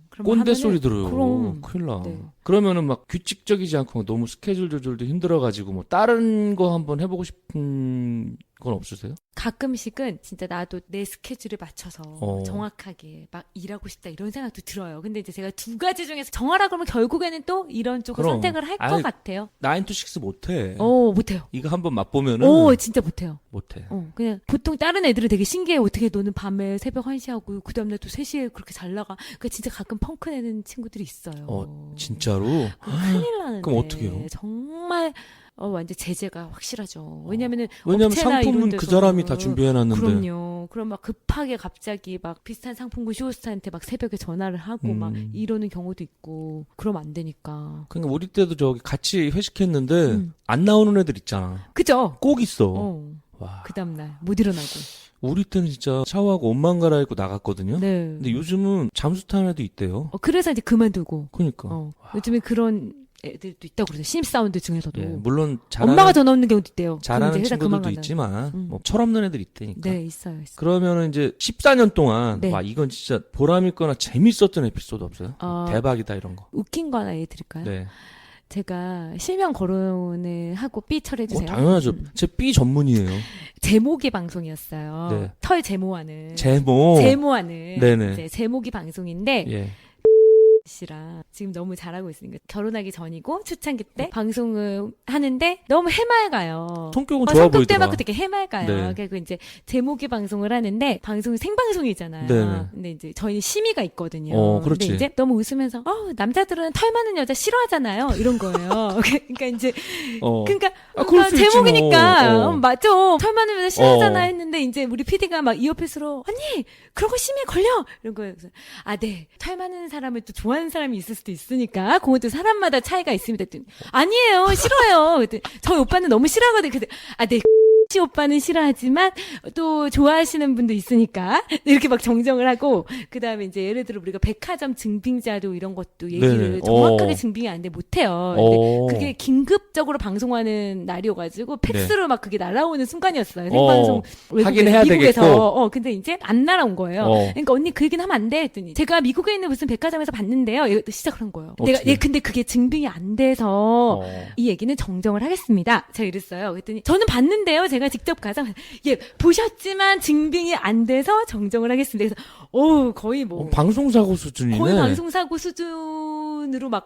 그럼 꼰대 하면은 소리 들어요. 그럼. 큰일 나. 네. 그러면은 막 규칙적이지 않고 너무 스케줄 조절도 힘들어가지고 뭐 다른 거 한번 해보고 싶은 건 없으세요? 가끔씩은 진짜 나도 내 스케줄에 맞춰서 어. 정확하게 막 일하고 싶다 이런 생각도 들어요. 근데 이제 제가 두 가지 중에서 정하라 그러면 결국에는 또 이런 쪽을 그럼. 선택을 할 것 아이, 같아요. 9 to 6 못해. 못해요. 이거 한번 맛보면은 진짜 못해요. 못해. 그냥 보통 다른 애들은 되게 신기해. 어떻게 너는 밤에 새벽 1시 하고 그 다음날 또 3시에 그렇게 잘 나가. 그러니까 진짜 가끔 펑크 내는 친구들이 있어요. 진짜로? 큰일 나는데. 그럼 어떻게 해요? 정말 완전 제재가 확실하죠. 왜냐면 왜냐면 상품은 그 사람이 다 준비해놨는데. 그럼요. 그럼 막 급하게 갑자기 막 비슷한 상품군 쇼호스트한테 막 새벽에 전화를 하고 막 이러는 경우도 있고 그러면 안 되니까. 그러니까 우리 때도 저기 같이 회식했는데 안 나오는 애들 있잖아. 그죠? 꼭 있어. 와. 그 다음날 못 일어나고. 우리 때는 진짜 샤워하고 옷만 갈아입고 나갔거든요. 네. 근데 요즘은 잠수 타는 애도 있대요. 그래서 이제 그만두고. 그러니까. 요즘에 그런 애들도 있다고 그러죠. 신입사원들 중에서도. 예, 물론 엄마가 전화 없는 경우도 있대요. 그럼 잘하는 이제 회사 친구들도 그만 있지만 음. 뭐 철없는 애들 있다니까. 네, 있어요. 그러면은 이제 14년 동안 네. 와 이건 진짜 보람 있거나 재밌었던 에피소드 없어요? 어, 대박이다 이런 거. 웃긴 거 하나 얘기드릴까요? 네. 제가 실명 거론을 하고 삐 처리해주세요. 당연하죠. 제 B 전문이에요. 제목이 방송이었어요. 네. 털 제모하는. 제모. 제모하는. 네네. 이제 제목이 방송인데 예. 씨랑 지금 너무 잘하고 있으니까 결혼하기 전이고 초창기 때 방송을 하는데 너무 해맑아요. 성격은 좋아 성격 보이더라. 때문에 되게 해맑아요. 네. 그리고 이제 제목이 방송을 하는데 방송이 생방송이잖아요. 네네. 근데 이제 저희는 심의가 있거든요. 그렇지. 근데 이제 너무 웃으면서 남자들은 털 많은 여자 싫어하잖아요. 이런 거예요. 그러니까 이제 그러니까 그럴 수 있지 제목이니까 뭐. 맞죠. 털 많은 여자 싫어하잖아 했는데 이제 우리 PD가 막 이어패스로 언니 그런 거 심의에 걸려 이런 거예요. 그래서 네. 털 많은 사람을 또 좋아하는 사람이 있을 수도 있으니까 그것도 사람마다 차이가 있습니다. 했더니, 아니에요. 싫어요. 그랬더니, 저희 오빠는 너무 싫어하거든요. 그래서 네. 씨 오빠는 싫어하지만 또 좋아하시는 분도 있으니까 이렇게 막 정정을 하고 그 다음에 이제 예를 들어 우리가 백화점 증빙자료 이런 것도 얘기를 네네. 정확하게 증빙이 안 돼 못해요. 근데 그게 긴급적으로 방송하는 날이어가지고 팩스로 막 그게 날아오는 순간이었어요. 생방송 하긴 해야 미국에서. 되겠고. 근데 이제 안 날아온 거예요. 그러니까 언니 그 얘기는 하면 안 돼 했더니 제가 미국에 있는 무슨 백화점에서 봤는데요. 이것도 시작을 한 거예요. 내가 근데 그게 증빙이 안 돼서 이 얘기는 정정을 하겠습니다. 제가 이랬어요. 그랬더니 저는 봤는데요. 제가 직접 가서 보셨지만 증빙이 안 돼서 정정을 하겠습니다. 그래서 거의 뭐 방송사고 수준이네. 거의 방송사고 수준으로 막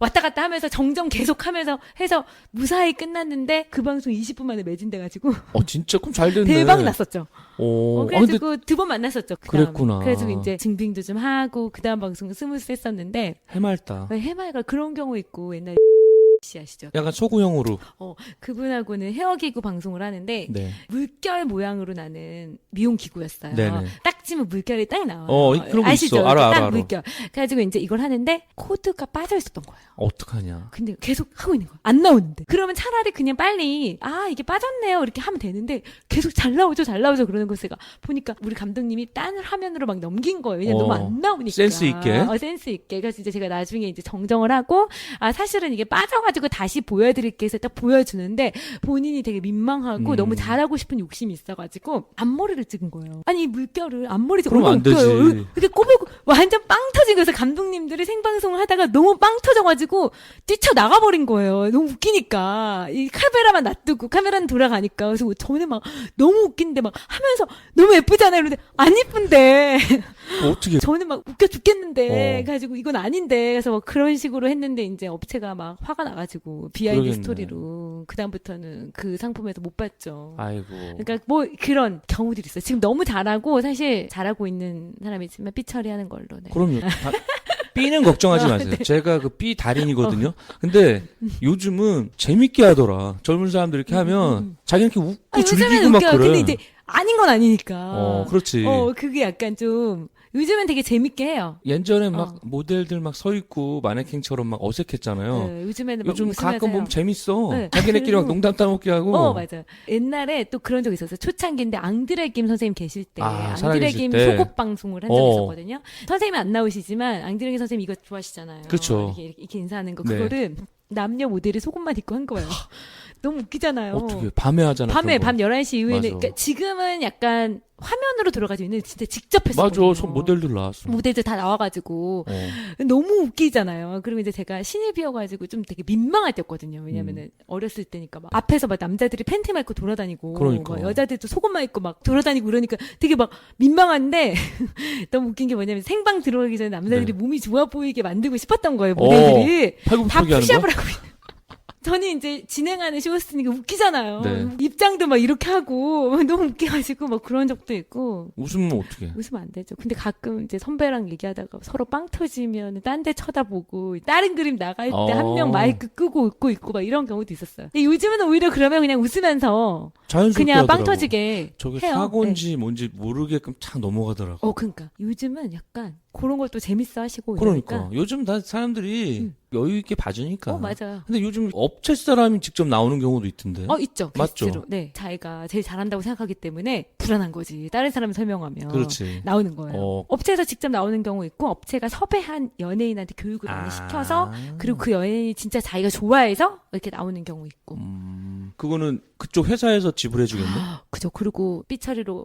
왔다 갔다 하면서 정정 계속하면서 해서 무사히 끝났는데 그 방송 20분 만에 매진돼가지고 진짜 그럼 잘 됐네. 대박 났었죠. 그래가지고 근데... 두 번 만났었죠. 그랬구나. 그래가지고 이제 증빙도 좀 하고 그 다음 방송은 스무스 했었는데 해맑다. 해맑아 그런 경우 있고 옛날 씨 아시죠? 약간 소구형으로. 그분하고는 헤어기구 방송을 하는데 네. 물결 모양으로 나는 미용 기구였어요. 네네. 딱 딱 치면 물결이 딱 나와요. 그런 거 아시죠? 있어. 알아, 딱 알아. 물결. 그래가지고 이제 이걸 하는데 코드가 빠져 있었던 거예요. 어떡하냐. 근데 계속 하고 있는 거야. 안 나오는데. 그러면 차라리 그냥 빨리 이게 빠졌네요 이렇게 하면 되는데 계속 잘 나오죠 그러는 거 제가 보니까 우리 감독님이 딴 화면으로 막 넘긴 거예요. 왜냐면 너무 안 나오니까. 센스 있게. 센스 있게. 그래서 이제 제가 나중에 이제 정정을 하고 사실은 이게 빠져가지고 다시 보여드릴게 해서 딱 보여주는데 본인이 되게 민망하고 너무 잘하고 싶은 욕심이 있어가지고 앞머리를 찍은 거예요. 아니 이 물결을 앞머리 그러면 안 되지. 이렇게 꼬불고 완전 빵 터진 거여서 감독님들이 생방송을 하다가 너무 빵 터져가지고 뛰쳐나가버린 거예요. 너무 웃기니까. 이 카메라만 놔두고 카메라는 돌아가니까. 그래서 저는 막 너무 웃긴데 막 하면서 너무 예쁘잖아요. 그런데 안 예쁜데. 어떻게. 저는 막 웃겨 죽겠는데. 가지고 이건 아닌데. 그래서 막 그런 식으로 했는데 이제 업체가 막 화가 나가지고 비하인드 그러겠네. 스토리로 그다음부터는 그 상품에서 못 봤죠. 아이고. 그러니까 뭐 그런 경우들이 있어요. 지금 너무 잘하고 사실 잘하고 있는 사람이지만 삐처리하는 걸로. 네. 그럼요. B는 걱정하지 마세요. 네. 제가 그 B 달인이거든요. 근데 요즘은 재밌게 하더라. 젊은 사람들 이렇게 하면 자기는 이렇게 웃고 즐기고 막 웃겨요. 그래. 근데 이제 아닌 건 아니니까. 그렇지. 그게 약간 좀 요즘엔 되게 재밌게 해요. 예전에 막 모델들 막 서 있고 마네킹처럼 막 어색했잖아요. 네, 요즘에는 막 요즘 웃으면서 가끔 보면 재밌어. 네. 자기네끼리 막 농담 따먹게 하고. 맞아요. 옛날에 또 그런 적 있었어요. 초창기인데 앙드레 김 선생님 계실 때 앙드레 살아계실 김 때. 속옷 방송을 한 적이 있었거든요. 선생님은 안 나오시지만 앙드레 김 선생님 이거 좋아하시잖아요. 그렇죠. 이렇게 인사하는 거. 네. 그거를 남녀 모델이 속옷만 입고 한 거예요. 너무 웃기잖아요. 어떻게 밤에 하잖아. 밤에 그런 밤 거. 11시 이후에는 맞아. 그러니까 지금은 약간 화면으로 들어가지고 있는데 진짜 직접 맞아. 했었거든요. 손 모델들 나왔어. 무대들 다 나와가지고 어. 너무 웃기잖아요. 그리고 이제 제가 신입이어가지고 좀 되게 민망할 때였거든요. 왜냐면은 어렸을 때니까 막 앞에서 막 남자들이 팬티만 입고 돌아다니고 그러니까. 막 여자들도 속옷만 입고 막 돌아다니고 이러니까 되게 막 민망한데 너무 웃긴 게 뭐냐면 생방 들어가기 전에 남자들이 네. 몸이 좋아 보이게 만들고 싶었던 거예요. 모델들이 다 팔굽혀펴기 하는 푸시업을 거? 하고 있는. 저는 이제 진행하는 쇼였으니까 웃기잖아요. 네. 입장도 막 이렇게 하고 너무 웃겨가지고 막 그런 적도 있고. 웃으면 어떻게? 웃으면 안 되죠. 근데 가끔 이제 선배랑 얘기하다가 서로 빵 터지면 딴 데 쳐다보고 다른 그림 나갈 때 한 명 마이크 끄고 웃고 있고 막 이런 경우도 있었어요. 근데 요즘은 오히려 그러면 그냥 웃으면서 자연스럽게 그냥 빵 하더라고. 터지게 저게 해요. 사고인지 뭔지 모르게끔 착 넘어가더라고. 그러니까 요즘은 약간 그런 걸 또 재밌어 하시고 그러니까 이러니까. 요즘 다 사람들이 여유 있게 봐주니까. 맞아요. 근데 요즘 업체 사람이 직접 나오는 경우도 있던데. 있죠. 맞죠? 게스트로. 네. 자기가 제일 잘한다고 생각하기 때문에 불안한 거지. 다른 사람을 설명하면. 그렇지. 나오는 거예요. 어. 업체에서 직접 나오는 경우 있고 업체가 섭외한 연예인한테 교육을 많이 시켜서 그리고 그 연예인이 진짜 자기가 좋아해서 이렇게 나오는 경우 있고. 그거는 그쪽 회사에서 지불해 주겠네. 그죠. 그리고 삐처리로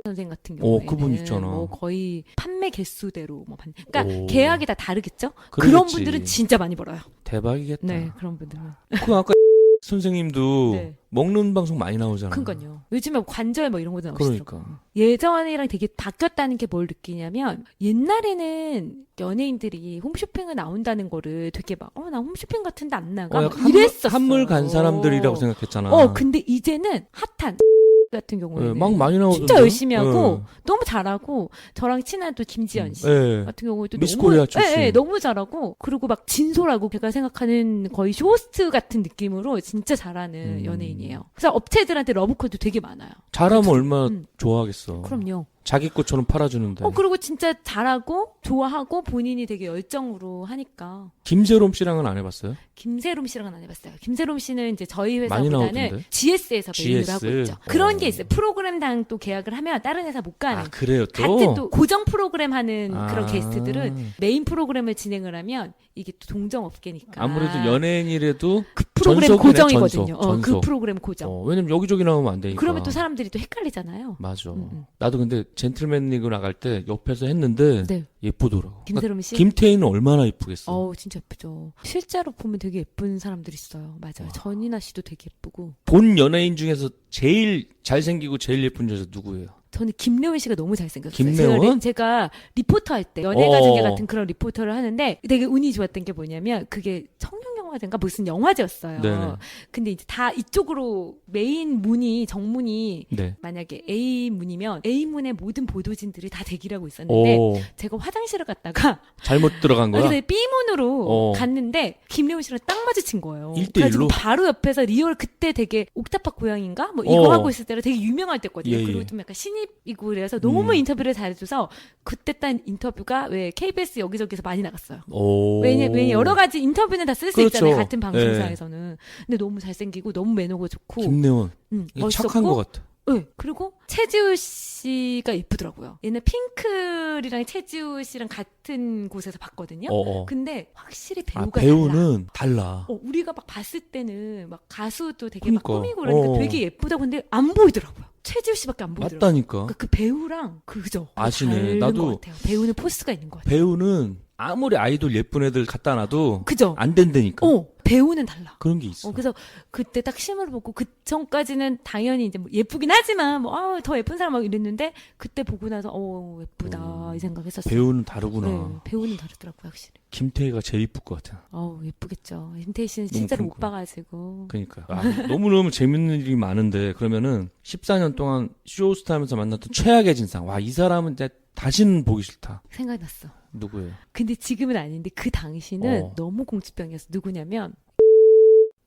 선생 같은 경우에는 그분 있잖아. 뭐 거의 판매 개수대로 뭐 그러니까 오. 계약이 다 다르겠죠. 그러겠지. 그런 분들은 진짜 많이 벌어요. 대박이겠다. 네, 그런 분들은. 그 아까 선생님도 네. 먹는 방송 많이 나오잖아. 그러니까요. 요즘에 관절 뭐 이런 것도 나오시더라고요. 그러니까. 예전이랑 되게 바뀌었다는 게 뭘 느끼냐면 옛날에는 연예인들이 홈쇼핑을 나온다는 거를 되게 막 나 홈쇼핑 같은데 안 나가 막 약간 이랬었어요. 한물 간 사람들이라고 생각했잖아. 근데 이제는 핫한 같은 경우에는 네, 막 많이 나오던데. 진짜 열심히 하고 너무 잘하고 저랑 친한 또 김지연 씨 네. 같은 경우에도 미스 너무 코리아 출신. 너무 잘하고 그리고 막 진솔하고 제가 생각하는 거의 쇼호스트 같은 느낌으로 진짜 잘하는 연예인이에요. 그래서 업체들한테 러브콜도 되게 많아요. 잘하면 얼마나 좋아하겠어. 그럼요. 자기 것처럼 팔아주는데. 그리고 진짜 잘하고 좋아하고 본인이 되게 열정으로 하니까. 김세롬 씨랑은 안 해봤어요? 김세롬 씨랑은 안 해봤어요. 김세롬 씨는 이제 저희 많이 회사보다는 나오던데? GS에서 메인을 GS? 하고 있죠. 그런 게 있어요. 프로그램당 또 계약을 하면 다른 회사 못 가는. 그래요 또? 같은 또 고정 프로그램 하는 그런 아. 게스트들은 메인 프로그램을 진행을 하면 이게 또 동정업계니까. 아무래도 연예인이라도 그 프로그램 전속이네, 고정이거든요. 전속. 그 프로그램 고정. 왜냐면 여기저기 나오면 안 되니까. 그러면 또 사람들이 또 헷갈리잖아요. 맞아. 나도 근데 젠틀맨 리그 나갈 때 옆에서 했는데 네. 예쁘더라고. 김세롬 씨. 김태희는 얼마나 예쁘겠어. 진짜 예쁘죠. 실제로 보면 되게 예쁜 사람들 있어요. 맞아요. 전인아 씨도 되게 예쁘고. 본 연예인 중에서 제일 잘생기고 제일 예쁜 여자 누구예요? 저는 김래원 씨가 너무 잘생겼어요. 김래원? 제가 리포터 할 때 연예가 중계 같은 그런 리포터를 하는데 되게 운이 좋았던 게 뭐냐면 그게 청룡 영화 성형화제인가 무슨 영화제였어요. 네네. 근데 이제 다 이쪽으로 메인 문이 정문이 네. 만약에 A문이면 A문의 모든 보도진들이 다 대기하고 있었는데 오, 제가 화장실을 갔다가 잘못 들어간 거야? 그래서 B문으로 어. 갔는데 김래원 씨랑 딱 마주친 거예요. 1대1로? 그래가지고 바로 옆에서 리얼 그때 되게 옥탑박 고양인가 뭐 이거 어. 하고 있을 때로 되게 유명할 때거든요. 예, 예. 그리고 좀 약간 신입이고 그래서 너무 인터뷰를 잘해줘서 그때 딴 인터뷰가 왜 KBS 여기저기서 많이 나갔어요. 오. 왜냐 여러 가지 인터뷰는 다 쓸 수 그렇죠. 있잖아요. 같은 방송사에서는. 근데 너무 잘생기고 너무 매너가 좋고 김래원. 이게 멋있었고 착한 것 같아. 네. 그리고 최지우 씨가 예쁘더라고요. 옛날 핑클이랑 최지우 씨랑 같은 곳에서 봤거든요. 근데 확실히 배우가 배우는 달라. 우리가 막 봤을 때는 막 가수도 되게 그러니까. 막 꾸미고 그러니까 되게 예쁘다고 근데 안 보이더라고요. 최지우 씨밖에 안 보이더라고요. 맞다니까. 그러니까 그 배우랑 그죠. 아시네. 다른 나도 것 같아요. 배우는 포스가 있는 것 같아요. 배우는 아무리 아이돌 예쁜 애들 갖다 놔도 그죠. 안 된다니까. 배우는 달라. 그런 게 있어. 그래서 그때 딱 실물을 보고 그 전까지는 당연히 이제 뭐 예쁘긴 하지만 뭐 더 예쁜 사람 막 이랬는데 그때 보고 나서 예쁘다 이 생각했었어요. 배우는 다르구나. 네, 배우는 다르더라고요 확실히. 김태희가 제일 이쁠 것 같아. 예쁘겠죠. 김태희 씨는 너무 진짜로 큰 못 봐가지고. 그러니까 너무너무 재밌는 일이 많은데 그러면은 14년 동안 쇼스타하면서 만났던 최악의 진상. 와, 이 사람은 이제 다시는 보기 싫다. 생각났어. 누구예요? 근데 지금은 아닌데 그 당시는 어. 너무 공주병이었어. 누구냐면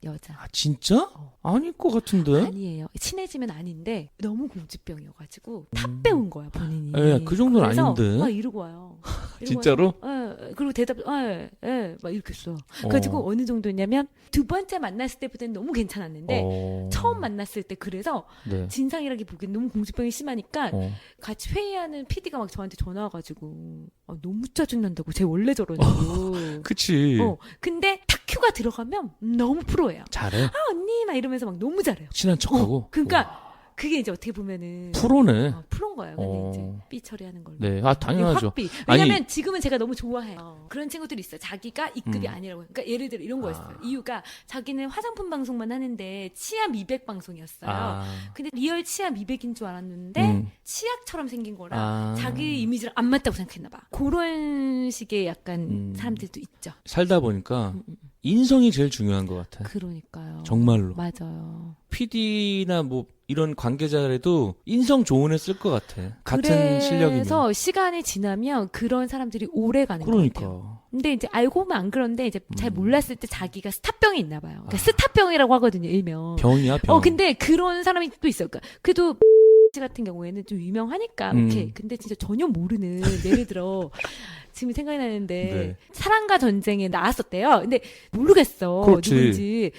여자. 아, 진짜? 아닐 것 같은데? 아니에요. 친해지면 아닌데 너무 공주병이어가지고 탑 배운 거야 본인이. 예, 그 정도는 그래서 아닌데. 막 이러고 와요. 이러고 진짜로? 와서, 그리고 대답 막 이렇게 써. 그래가지고 어느 정도냐면 두 번째 만났을 때보다는 너무 괜찮았는데 처음 만났을 때 그래서 네. 진상이라기보기엔 너무 공주병이 심하니까 어. 같이 회의하는 PD가 막 저한테 전화 와가지고 너무 짜증난다고 쟤 원래 저러냐고. 그치. 근데 탁큐가 들어가면 너무 프로예요. 잘해. 언니 막 이러면서 막 너무 잘해요. 친한 척하고. 그러니까 그게 이제 어떻게 보면은 프로네. 프로인 거예요. 근데 이제 삐 처리하는 걸로. 네, 당연하죠. 확비. 왜냐면 지금은 제가 너무 좋아해요. 그런 친구들이 있어요. 자기가 이급이 아니라고. 그러니까 예를 들어 이런 거였어요. 이유가 자기는 화장품 방송만 하는데 치아 미백 방송이었어요. 근데 리얼 치아 미백인 줄 알았는데 치약처럼 생긴 거라 자기 이미지랑 안 맞다고 생각했나 봐. 그런 식의 약간 사람들도 있죠. 살다 보니까 인성이 제일 중요한 것 같아. 그러니까요. 정말로. 맞아요. PD나 뭐 이런 관계자라도 인성 좋은 애 쓸 것 같아. 같은 실력이면. 그래서 시간이 지나면 그런 사람들이 오래 가는 것 같아요. 그러니까. 근데 이제 알고 보면 안 그런데 이제 잘 몰랐을 때 자기가 스타병이 있나 봐요. 그러니까 스타병이라고 하거든요, 일명. 병이야, 병. 근데 그런 사람이 또 있어요. 그러니까 그래도 같은 경우에는 좀 유명하니까 오케이. 근데 진짜 전혀 모르는 예를 들어 지금 생각이 나는데 네. 사랑과 전쟁에 나왔었대요. 근데 모르겠어. 그렇지. 누군지.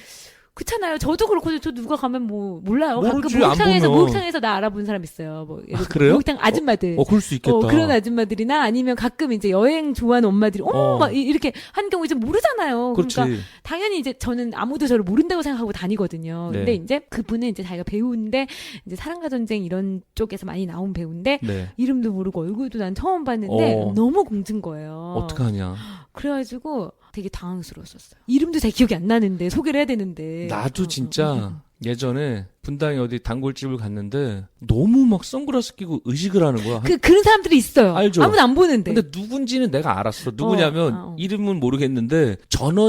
그렇잖아요. 저도 그렇고 저 누가 가면 뭐 몰라요. 모르지, 가끔 안 보면. 목욕탕에서 나 알아본 사람 있어요. 뭐 예를 들어 그래요? 목욕탕 아줌마들. 그럴 수 있겠다. 그런 아줌마들이나 아니면 가끔 이제 여행 좋아하는 엄마들이 막 이렇게 하는 경우 이제 모르잖아요. 그렇지. 그러니까 당연히 이제 저는 아무도 저를 모른다고 생각하고 다니거든요. 네. 근데 이제 그분은 이제 자기가 배우인데 이제 사랑과 전쟁 이런 쪽에서 많이 나온 배우인데 네. 이름도 모르고 얼굴도 난 처음 봤는데 너무 공진 거예요. 어떡하냐. 그래가지고 되게 당황스러웠었어요. 이름도 잘 기억이 안 나는데 소개를 해야 되는데. 나도 진짜 예전에 분당에 어디 단골집을 갔는데 너무 막 선글라스 끼고 의식을 하는 거야. 그런 사람들이 있어요. 알죠? 아무도 안 보는데. 근데 누군지는 내가 알았어. 누구냐면 어. 이름은 모르겠는데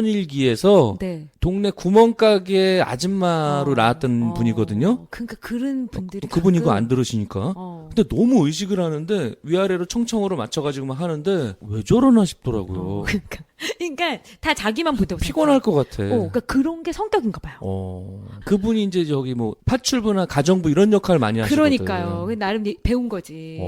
전원일기에서 네. 동네 구멍가게 아줌마로 나왔던 분이거든요. 그러니까 그런 분들이 그분 이거 가끔- 안 들으시니까. 근데 너무 의식을 하는데 위아래로 청청으로 맞춰가지고 막 하는데 왜 저러나 싶더라고요. 그러니까 다 자기만 본다고 피곤할 것 같아. 그러니까 그런 게 성격인가 봐요. 그분이 이제 저기 뭐 파출부나 가정부 이런 역할 많이 하시거든. 그러니까요. 나름 배운 거지.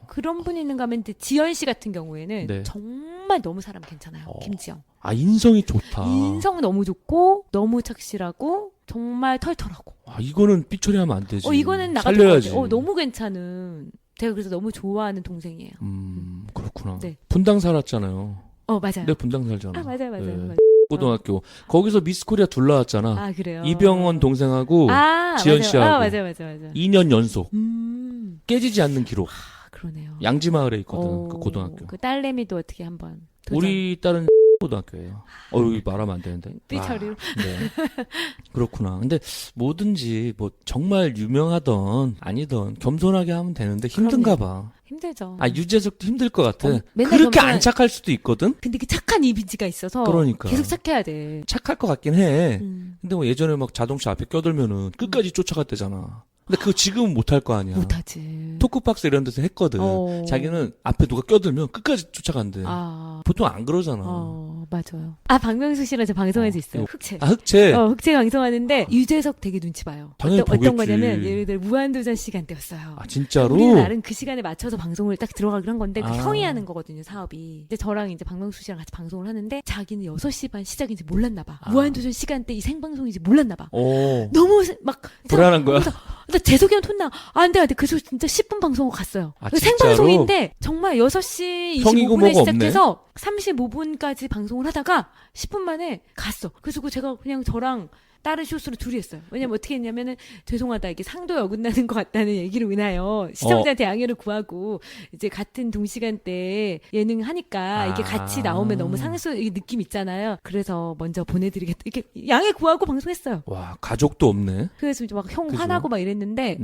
그런 분이 있는가 하면 지연 씨 같은 경우에는 네. 정말 너무 사람 괜찮아요. 김지영. 인성이 좋다. 인성 너무 좋고 너무 착실하고 정말 털털하고. 이거는 삐처리하면 안 되지. 이거는 나가도 살려야지. 너무 괜찮은. 제가 그래서 너무 좋아하는 동생이에요. 그렇구나. 네. 분당 살았잖아요. 맞아요. 내 분당 살잖아. 맞아요. 네. 고등학교. 거기서 미스 코리아 둘 나왔잖아. 그래요. 이병헌 동생하고 지연 맞아요. 씨하고. 맞아요. 2년 연속. 깨지지 깨지지 않는 기록. 그러네요. 양지마을에 있거든. 그 고등학교. 그 딸내미도 어떻게 한번 도전. 우리 딸은 고등학교예요. 이거 말하면 안 되는데. 삐처리로. 네. 그렇구나. 근데 뭐든지 뭐 정말 유명하던 아니던 겸손하게 하면 되는데 힘든가 봐. 힘들죠. 유재석도 힘들 것 같아. 맨날 그렇게 겸손한- 안 착할 수도 있거든? 근데 그 착한 이미지가 있어서 그러니까. 계속 착해야 돼. 착할 것 같긴 해. 음. 근데 뭐 예전에 막 자동차 앞에 껴들면은 끝까지 쫓아갔대잖아. 근데 그거 지금은 못할 거 아니야. 못하지. 토크박스 이런 데서 했거든. 자기는 앞에 누가 껴들면 끝까지 쫓아간대. 보통 안 그러잖아. 맞아요. 박명수 씨랑 저 방송에서 있어요. 흑채. 흑채. 흑채 방송하는데 유재석 되게 눈치 봐요. 당연히 어떤 보겠지. 거냐면 예를 들어 무한도전 시간대였어요. 진짜로? 우리는 나름 그 시간에 맞춰서 방송을 딱 들어가기로 한 건데 그 아. 형이 하는 거거든요, 사업이. 근데 저랑 이제 박명수 씨랑 같이 방송을 하는데 자기는 6시 반 시작인지 몰랐나 봐. 무한도전 시간대 이 생방송인지 몰랐나 봐. 너무 막 불안한 거야? 나 재석이한테 혼나. 안 돼. 그래서 진짜 10분 방송을 갔어요. 진짜로? 생방송인데 정말 6시 형이고 25분에 뭐가 시작해서 35분까지 방송을 하다가 10분 만에 갔어. 그래서 제가 그냥 저랑 다른 쇼스로 둘이 했어요. 왜냐면 어떻게 했냐면은 죄송하다 이게 상도에 어긋나는 것 같다는 얘기로 인하여 시청자한테 양해를 구하고 이제 같은 동시간대에 예능 하니까 이게 같이 나오면 너무 상수 이 느낌 있잖아요. 그래서 먼저 보내드리겠다 이렇게 양해 구하고 방송했어요. 와, 가족도 없네. 그래서 이제 막 형 그죠? 화나고 막 이랬는데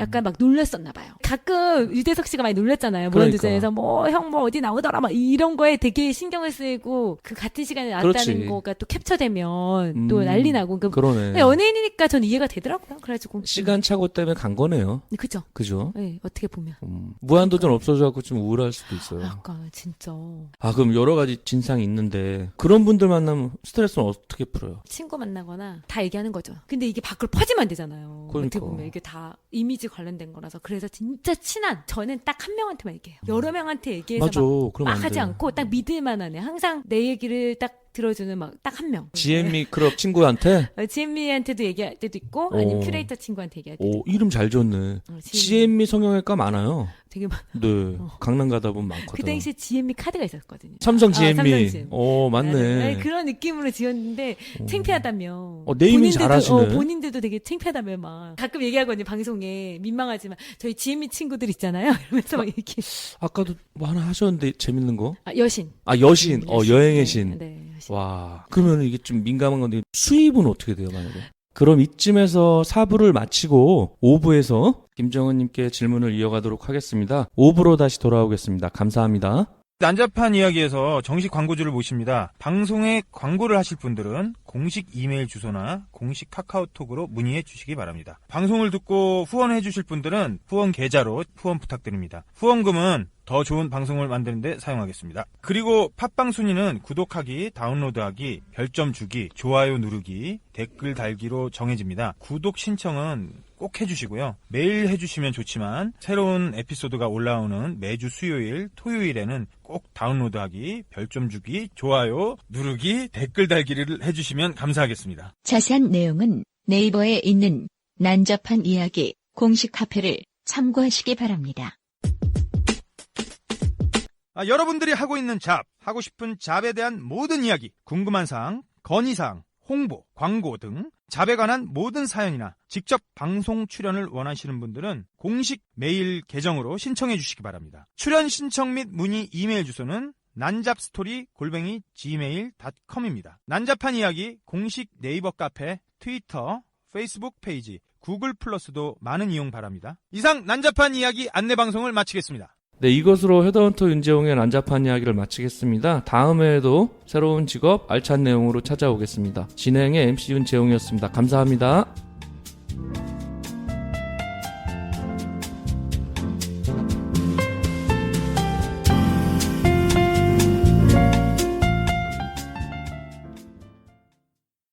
약간 막 놀랐었나 봐요. 가끔 유재석 씨가 많이 놀랐잖아요. 무한도전에서 뭐 형 뭐 어디 나오더라 막 이런 거에 되게 신경을 쓰이고 그 같은 시간에 나왔다는 그렇지. 거가 또 캡처되면 또 난리 나고 그러네. 연예인이니까 전 이해가 되더라고요. 그래가지고 시간착오 때문에 간 거네요. 그죠? 그죠? 네, 어떻게 보면. 무한도전 없어져갖고 좀 우울할 수도 있어요. 약간 진짜 그럼 여러 가지 진상이 있는데 그런 분들 만나면 스트레스는 어떻게 풀어요? 친구 만나거나 다 얘기하는 거죠. 근데 이게 밖으로 퍼지면 안 되잖아요. 그러니까. 어떻게 보면 이게 다 이미지 관련된 거라서 그래서 진짜 친한 저는 딱 한 명한테만 얘기해요. 여러 명한테 얘기해서 맞아. 그럼 막 안 하지 돼. 않고 딱 믿을만한 애. 항상 내 얘기를 딱 들어주는 막 딱 한 명. GM미 클럽 친구한테? 지엠미한테도 얘기할 때도 있고 아니면 큐레이터 친구한테 얘기할 때도 있고. 이름 잘 지었네. GM미 GM미 성형외과 많아요. 되게 네. 강남 가다 보면 많거든. 그 당시에 GM미 카드가 있었거든요. 삼성 GM미. 삼성 GM미. 맞네. 그런 느낌으로 지었는데 창피하다며. 네이밍 잘하시네. 본인들도 되게 창피하다며 막. 가끔 얘기하거든요. 방송에. 민망하지만 저희 GM미 친구들 있잖아요. 이러면서 막 얘기. 아까도 뭐 하나 하셨는데 재밌는 거? 여신. 여신. 여행의 신. 네, 여신. 와. 그러면 이게 좀 민감한 건데 수입은 어떻게 돼요, 만약에? 그럼 이쯤에서 4부를 마치고 5부에서 김정은님께 질문을 이어가도록 하겠습니다. 5부로 다시 돌아오겠습니다. 감사합니다. 난잡한 이야기에서 정식 광고주를 모십니다. 방송에 광고를 하실 분들은 공식 이메일 주소나 공식 카카오톡으로 문의해 주시기 바랍니다. 방송을 듣고 후원해 주실 분들은 후원 계좌로 후원 부탁드립니다. 후원금은 더 좋은 방송을 만드는 데 사용하겠습니다. 그리고 팟빵 순위는 구독하기, 다운로드하기, 별점 주기, 좋아요 누르기, 댓글 달기로 정해집니다. 구독 신청은 꼭 해주시고요. 매일 해주시면 좋지만 새로운 에피소드가 올라오는 매주 수요일, 토요일에는 꼭 다운로드하기, 별점 주기, 좋아요 누르기, 댓글 달기를 해주시면 감사하겠습니다. 자세한 내용은 네이버에 있는 난잡한 이야기 공식 카페를 참고하시기 바랍니다. 여러분들이 하고 있는 잡, 하고 싶은 잡에 대한 모든 이야기, 궁금한 사항, 건의사항, 홍보, 광고 등 잡에 관한 모든 사연이나 직접 방송 출연을 원하시는 분들은 공식 메일 계정으로 신청해 주시기 바랍니다. 출연 신청 및 문의 이메일 주소는 난잡스토리@gmail.com입니다. 난잡한 이야기 공식 네이버 카페, 트위터, 페이스북 페이지, 구글 플러스도 많은 이용 바랍니다. 이상 난잡한 이야기 안내방송을 마치겠습니다. 네, 이것으로 헤드헌터 윤재홍의 난잡한 이야기를 마치겠습니다. 다음에도 새로운 직업 알찬 내용으로 찾아오겠습니다. 진행의 MC 윤재홍이었습니다. 감사합니다.